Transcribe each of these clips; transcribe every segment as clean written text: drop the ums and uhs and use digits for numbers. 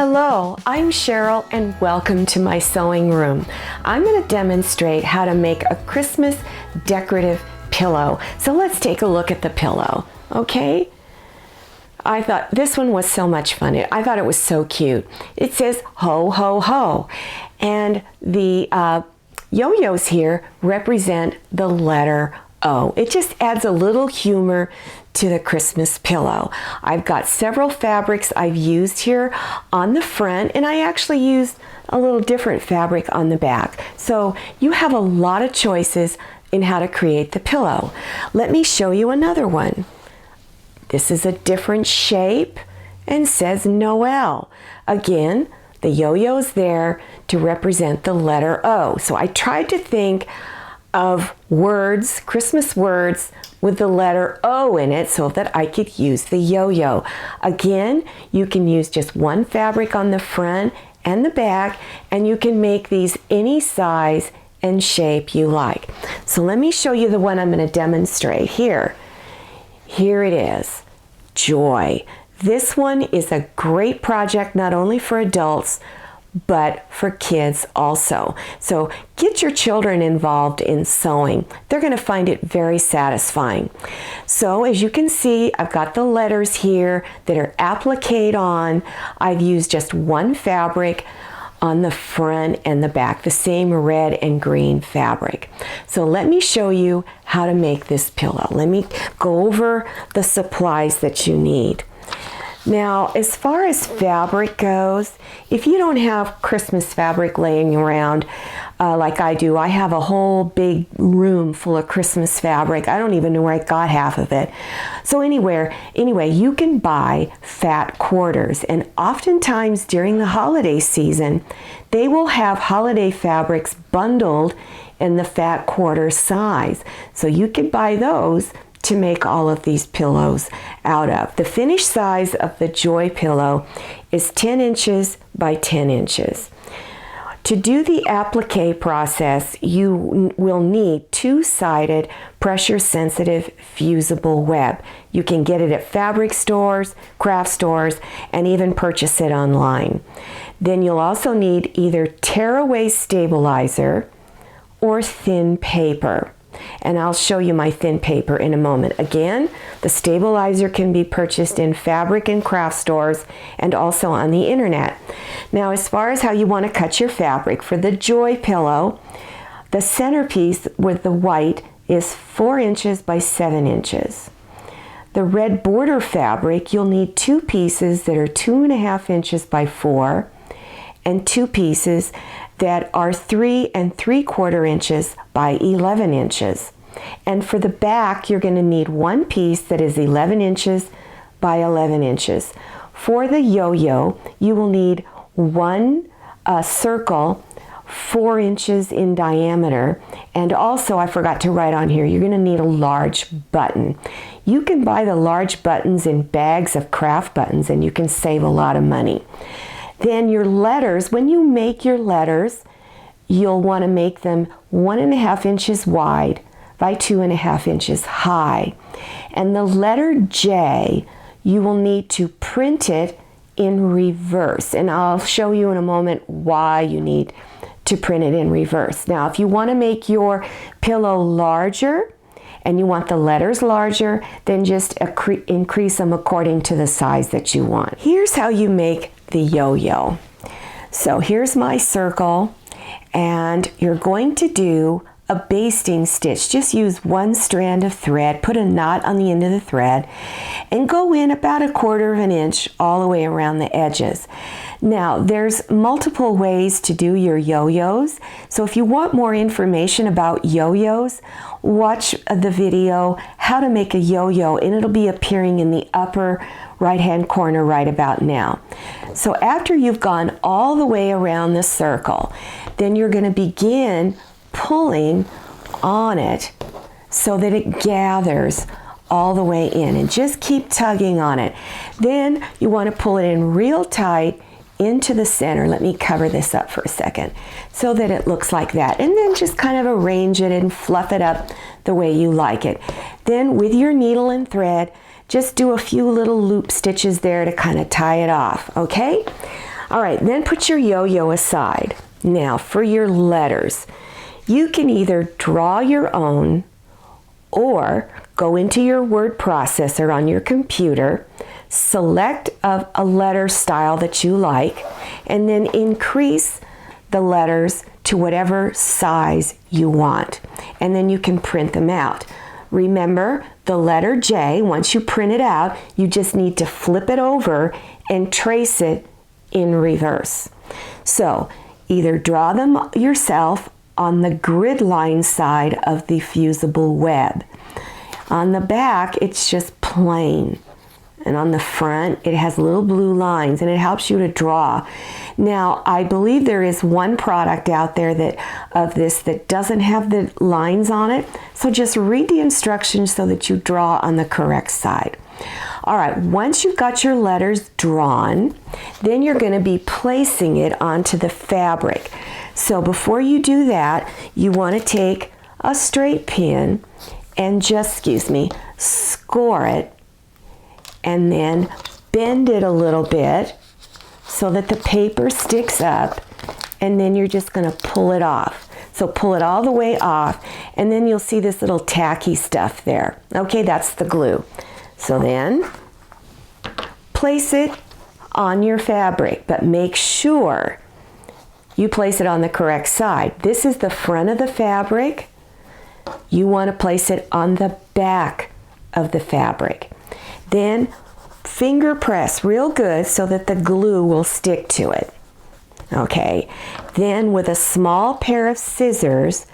Hello, I'm Cheryl and welcome to my sewing room. I'm going to demonstrate how to make a Christmas decorative pillow. So let's take a look at the pillow, okay? I thought this one was so much fun. I thought it was so cute. It says ho, ho, ho. And the yo-yos here represent the letter O. It just adds a little humor to the Christmas pillow. I've got several fabrics I've used here on the front, and I actually used a little different fabric on the back. So you have a lot of choices in how to create the pillow. Let me show you another one. This is a different shape and says Noel. Again, the yo-yo's there to represent the letter O. So I tried to think of words, Christmas words, with the letter O in it so that I could use the yo-yo. Again, you can use just one fabric on the front and the back, and you can make these any size and shape you like. So let me show you the one I'm going to demonstrate here. Here it is, Joy. This one is a great project not only for adults, but for kids also. So get your children involved in sewing. They're going to find it very satisfying. So as you can see, I've got the letters here that are appliqued on. I've used just one fabric on the front and the back, the same red and green fabric. So let me show you how to make this pillow. Let me go over the supplies that you need. Now, as far as fabric goes, if you don't have Christmas fabric laying around like I do, I have a whole big room full of Christmas fabric. I don't even know where I got half of it. So anyway, you can buy fat quarters, and oftentimes during the holiday season, they will have holiday fabrics bundled in the fat quarter size. So you could buy those to make all of these pillows out of. The finished size of the Joy pillow is 10 inches by 10 inches. To do the applique process, you will need two-sided, pressure-sensitive, fusible web. You can get it at fabric stores, craft stores, and even purchase it online. Then you'll also need either tearaway stabilizer or thin paper. And I'll show you my thin paper in a moment. Again, the stabilizer can be purchased in fabric and craft stores and also on the internet. Now, as far as how you want to cut your fabric, for the Joy pillow, the centerpiece with the white is 4 inches by 7 inches. The red border fabric, you'll need two pieces that are 2.5 inches by 4 and two pieces that are 3 3/4 inches by 11 inches. And for the back, you're going to need one piece that is 11 inches by 11 inches. For the yo-yo, you will need one circle 4 inches in diameter. And also, I forgot to write on here, you're going to need a large button. You can buy the large buttons in bags of craft buttons, and you can save a lot of money. Then your letters, when you make your letters, you'll want to make them 1.5 inches wide by 2.5 inches high. And the letter J, you will need to print it in reverse. And I'll show you in a moment why you need to print it in reverse. Now, if you want to make your pillow larger and you want the letters larger, then just increase them according to the size that you want. Here's how you make the yo-yo. So here's my circle, and you're going to do a basting stitch. Just use one strand of thread, put a knot on the end of the thread, and go in about 1/4 inch all the way around the edges. Now, there's multiple ways to do your yo-yos. So if you want more information about yo-yos, watch the video, How to Make a Yo-Yo, and it'll be appearing in the upper right-hand corner right about now. So after you've gone all the way around the circle, then you're going to begin pulling on it so that it gathers all the way in, and just keep tugging on it. Then you want to pull it in real tight into the center. Let me cover this up for a second so that it looks like that, and then just kind of arrange it and fluff it up the way you like it. Then with your needle and thread, just do a few little loop stitches there to kind of tie it off, okay? All right, then put your yo-yo aside. Now for your letters, you can either draw your own or go into your word processor on your computer, select a letter style that you like, and then increase the letters to whatever size you want. And then you can print them out. Remember, the letter J, once you print it out, you just need to flip it over and trace it in reverse. So either draw them yourself on the grid line side of the fusible web. On the back, it's just plain. And on the front, it has little blue lines, and it helps you to draw. Now, I believe there is one product out there that doesn't have the lines on it. So just read the instructions so that you draw on the correct side. All right, once you've got your letters drawn, then you're going to be placing it onto the fabric. So before you do that, you want to take a straight pin and just, score it, and then bend it a little bit so that the paper sticks up, and then you're just going to pull it off. So pull it all the way off, and then you'll see this little tacky stuff there. Okay, that's the glue. So then place it on your fabric, but make sure you place it on the correct side. This is the front of the fabric. You want to place it on the back of the fabric. Then finger press real good so that the glue will stick to it. Okay, then with a small pair of scissors,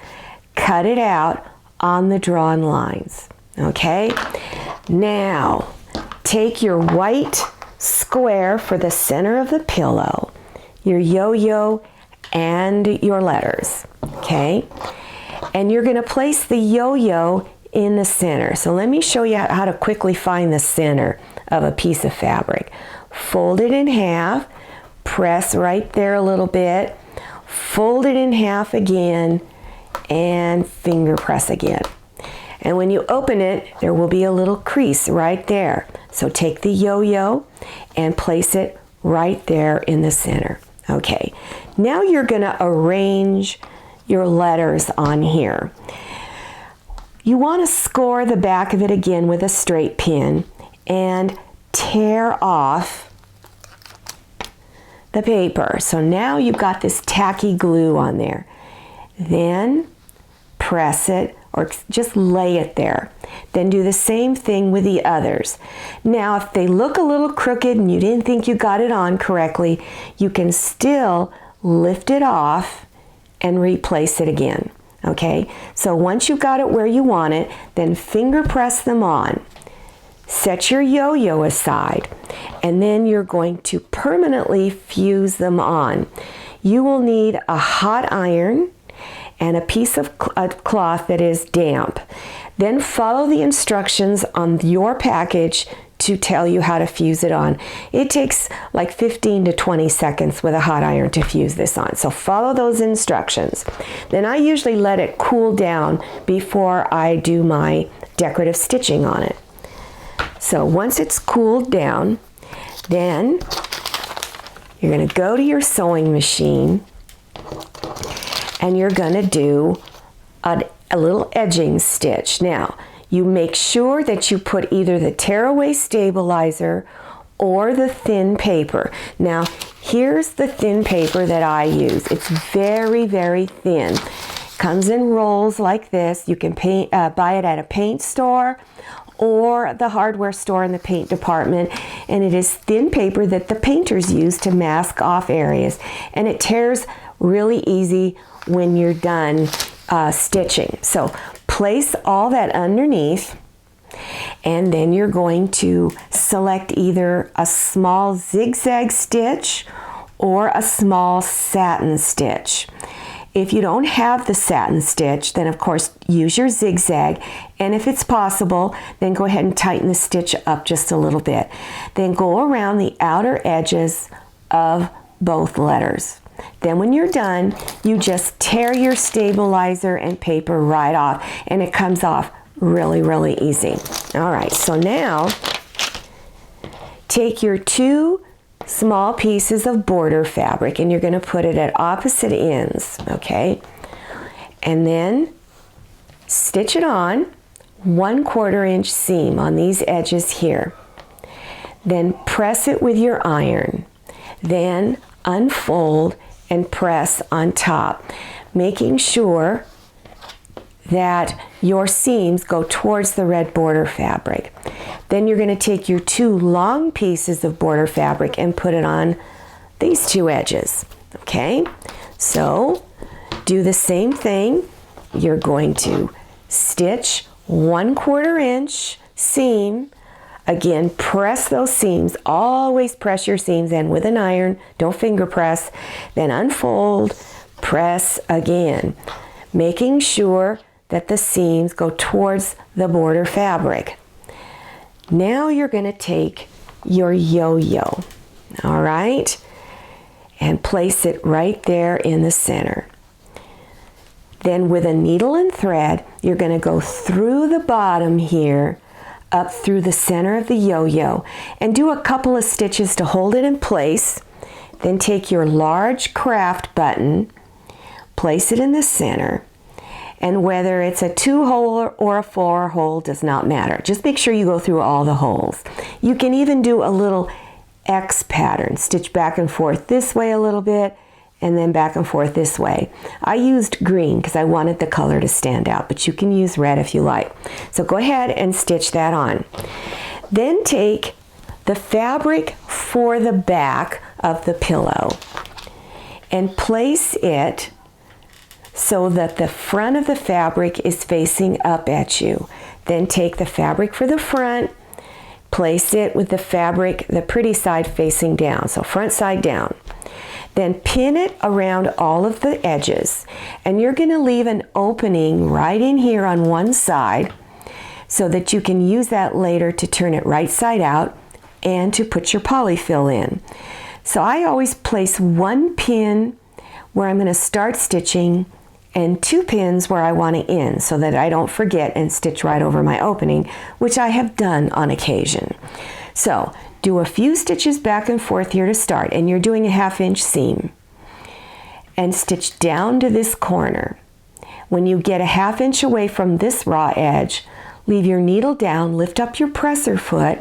cut it out on the drawn lines. Okay, now take your white square for the center of the pillow, your yo-yo, and your letters. Okay, and you're going to place the yo-yo in the center. So let me show you how to quickly find the center of a piece of fabric. Fold it in half, press right there a little bit, fold it in half again, and finger press again. And when you open it, there will be a little crease right there. So take the yo-yo and place it right there in the center. Okay, now you're going to arrange your letters on here. You want to score the back of it again with a straight pin and tear off the paper. So now you've got this tacky glue on there. Then press it or just lay it there. Then do the same thing with the others. Now, if they look a little crooked and you didn't think you got it on correctly, you can still lift it off and replace it again. Okay, so once you've got it where you want it, then finger press them on. Set your yo-yo aside, and then you're going to permanently fuse them on. You will need a hot iron and a piece of cloth that is damp. Then follow the instructions on your package to tell you how to fuse it on. It takes like 15 to 20 seconds with a hot iron to fuse this on. So follow those instructions. Then I usually let it cool down before I do my decorative stitching on it. So once it's cooled down, then you're going to go to your sewing machine and you're going to do a little edging stitch. Now, you make sure that you put either the tearaway stabilizer or the thin paper. Now, here's the thin paper that I use. It's very, very thin. Comes in rolls like this. You can buy it at a paint store or the hardware store in the paint department, and it is thin paper that the painters use to mask off areas, and it tears really easy when you're done stitching. So place all that underneath, and then you're going to select either a small zigzag stitch or a small satin stitch. If you don't have the satin stitch, then of course use your zigzag, and if it's possible, then go ahead and tighten the stitch up just a little bit. Then go around the outer edges of both letters. Then when you're done, you just tear your stabilizer and paper right off, and it comes off really, really easy. All right, so now take your two small pieces of border fabric, and you're going to put it at opposite ends, okay? And then stitch it on 1/4 inch seam on these edges here. Then press it with your iron. Then unfold and press on top, making sure that your seams go towards the red border fabric. Then you're going to take your 2 long pieces of border fabric and put it on these 2 edges, okay? So do the same thing. You're going to stitch 1/4 inch seam. Again, press those seams. Always press your seams in with an iron. Don't finger press. Then unfold, press again, making sure that the seams go towards the border fabric. Now you're going to take your yo-yo, all right, and place it right there in the center. Then with a needle and thread, you're going to go through the bottom here, up through the center of the yo-yo, and do a couple of stitches to hold it in place. Then take your large craft button, place it in the center, and whether it's a 2-hole or a 4-hole does not matter. Just make sure you go through all the holes. You can even do a little X pattern, stitch back and forth this way a little bit, and then back and forth this way. I used green because I wanted the color to stand out, but you can use red if you like. So go ahead and stitch that on. Then take the fabric for the back of the pillow and place it so that the front of the fabric is facing up at you. Then take the fabric for the front, place it with the fabric, the pretty side facing down, so front side down. Then pin it around all of the edges, and you're going to leave an opening right in here on one side so that you can use that later to turn it right side out and to put your polyfill in. So I always place 1 pin where I'm going to start stitching and 2 pins where I want to end so that I don't forget and stitch right over my opening, which I have done on occasion. So do a few stitches back and forth here to start, and you're doing a 1/2 inch seam, and stitch down to this corner. When you get a 1/2 inch away from this raw edge, leave your needle down, lift up your presser foot,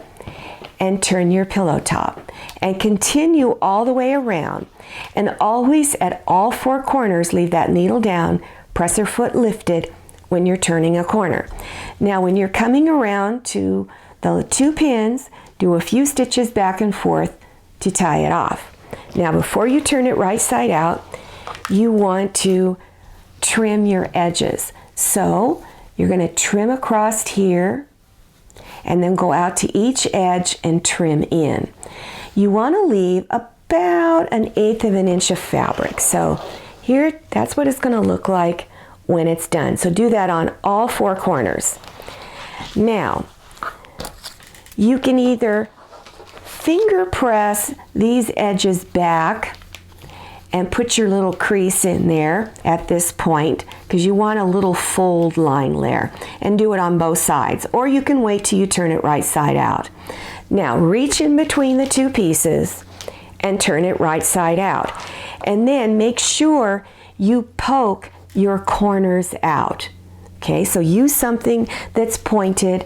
and turn your pillow top, and continue all the way around. And always at all 4 corners, leave that needle down, presser foot lifted when you're turning a corner. Now when you're coming around to the 2 pins, do a few stitches back and forth to tie it off. Now before you turn it right side out, you want to trim your edges. So you're going to trim across here and then go out to each edge and trim in. You want to leave about 1/8 of an inch of fabric. So here, that's what it's going to look like when it's done. So do that on all 4 corners. Now, you can either finger press these edges back and put your little crease in there at this point because you want a little fold line there, and do it on both sides, or you can wait till you turn it right side out. Now reach in between the 2 pieces and turn it right side out, and then make sure you poke your corners out. Okay, so use something that's pointed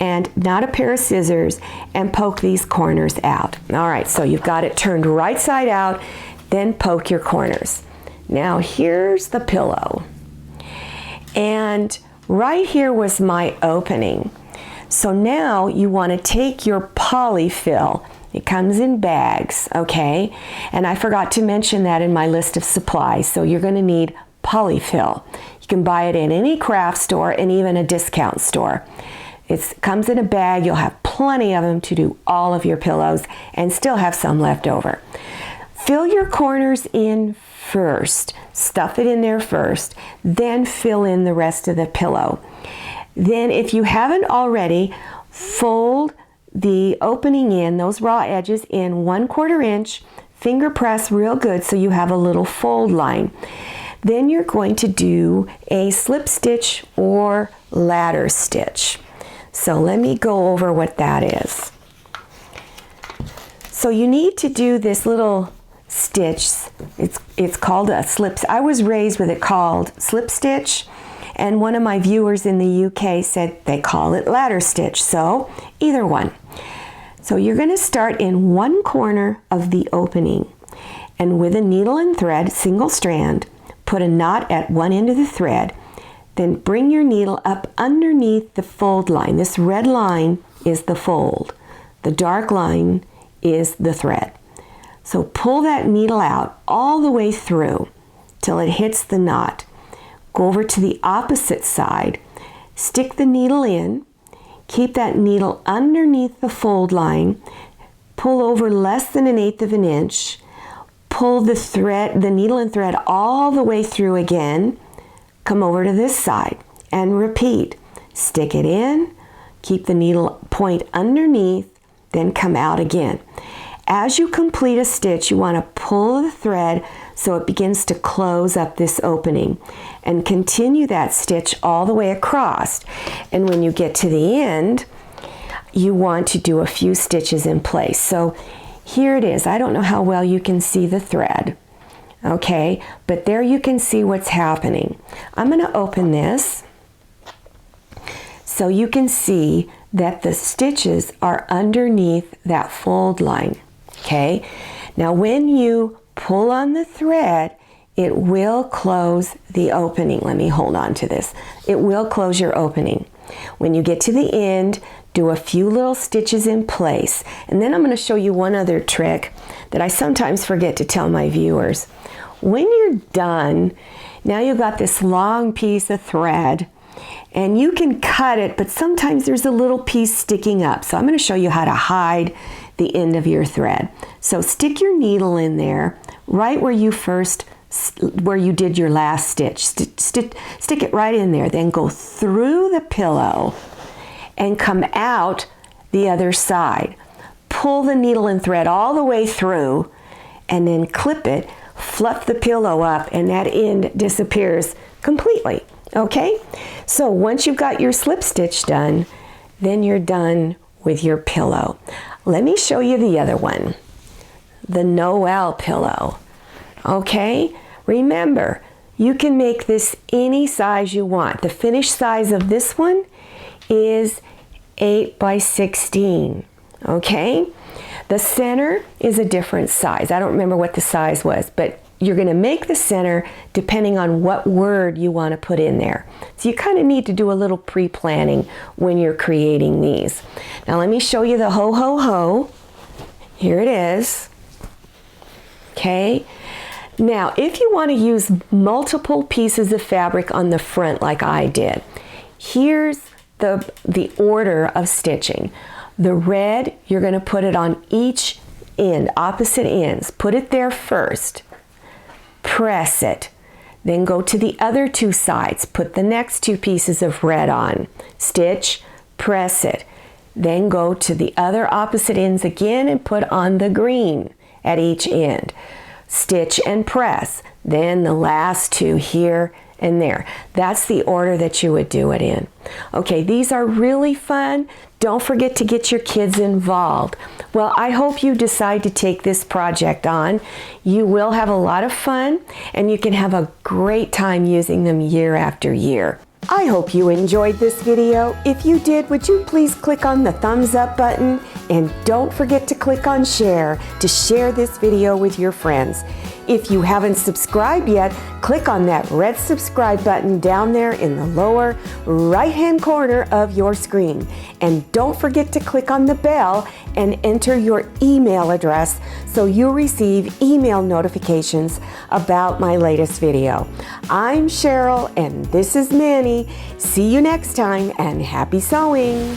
and not a pair of scissors, and poke these corners out. All right, so you've got it turned right side out, then poke your corners. Now here's the pillow, and right here was my opening. So now you want to take your polyfill. It comes in bags, okay? And I forgot to mention that in my list of supplies. So you're going to need polyfill. You can buy it in any craft store and even a discount store. It comes in a bag. You'll have plenty of them to do all of your pillows and still have some left over. Fill your corners in first. Stuff it in there first. Then fill in the rest of the pillow. Then if you haven't already, fold the opening in, those raw edges in 1/4 inch. Finger press real good so you have a little fold line. Then you're going to do a slip stitch or ladder stitch. So let me go over what that is. So you need to do this little stitch. It's called a slip. I was raised with it called slip stitch, and one of my viewers in the UK said they call it ladder stitch. So either one. So you're going to start in one corner of the opening, and with a needle and thread, single strand, put a knot at one end of the thread. Then bring your needle up underneath the fold line. This red line is the fold. The dark line is the thread. So pull that needle out all the way through till it hits the knot. Go over to the opposite side, stick the needle in, keep that needle underneath the fold line, pull over less than 1/8 of an inch, pull the needle and thread all the way through again, come over to this side and repeat. Stick it in, keep the needle point underneath, then come out again. As you complete a stitch, you want to pull the thread so it begins to close up this opening, and continue that stitch all the way across. And when you get to the end, you want to do a few stitches in place. So here it is. I don't know how well you can see the thread, okay, but there you can see what's happening. I'm going to open this so you can see that the stitches are underneath that fold line. Okay, now when you pull on the thread, it will close the opening. Let me hold on to this. It will close your opening. When you get to the end, do a few little stitches in place. And then I'm going to show you one other trick that I sometimes forget to tell my viewers. When you're done, now you've got this long piece of thread, and you can cut it, but sometimes there's a little piece sticking up. So I'm going to show you how to hide the end of your thread. So stick your needle in there right where you did your last stitch. Stick it right in there. Then go through the pillow and come out the other side. Pull the needle and thread all the way through, and then clip it, fluff the pillow up, and that end disappears completely. Okay? So once you've got your slip stitch done, then you're done with your pillow. Let me show you the other one, the Noel pillow. Okay? Remember, you can make this any size you want. The finished size of this one is 8 by 16. Okay? The center is a different size. I don't remember what the size was, but you're going to make the center depending on what word you want to put in there. So you kind of need to do a little pre-planning when you're creating these. Now let me show you the ho ho ho. Here it is. Okay. Now if you want to use multiple pieces of fabric on the front like I did, here's the order of stitching. The red, you're going to put it on each end, opposite ends. Put it there first. Press it. Then go to the other two sides. Put the next two pieces of red on. Stitch, press it. Then go to the other opposite ends again and put on the green at each end. Stitch and press. Then the last two here and there. That's the order that you would do it in. Okay, these are really fun. Don't forget to get your kids involved. Well, I hope you decide to take this project on. You will have a lot of fun, and you can have a great time using them year after year. I hope you enjoyed this video. If you did, would you please click on the thumbs up button, and don't forget to click on share to share this video with your friends. If you haven't subscribed yet, click on that red subscribe button down there in the lower right-hand corner of your screen. And don't forget to click on the bell and enter your email address so you'll receive email notifications about my latest video. I'm Cheryl and this is Manny. See you next time and happy sewing!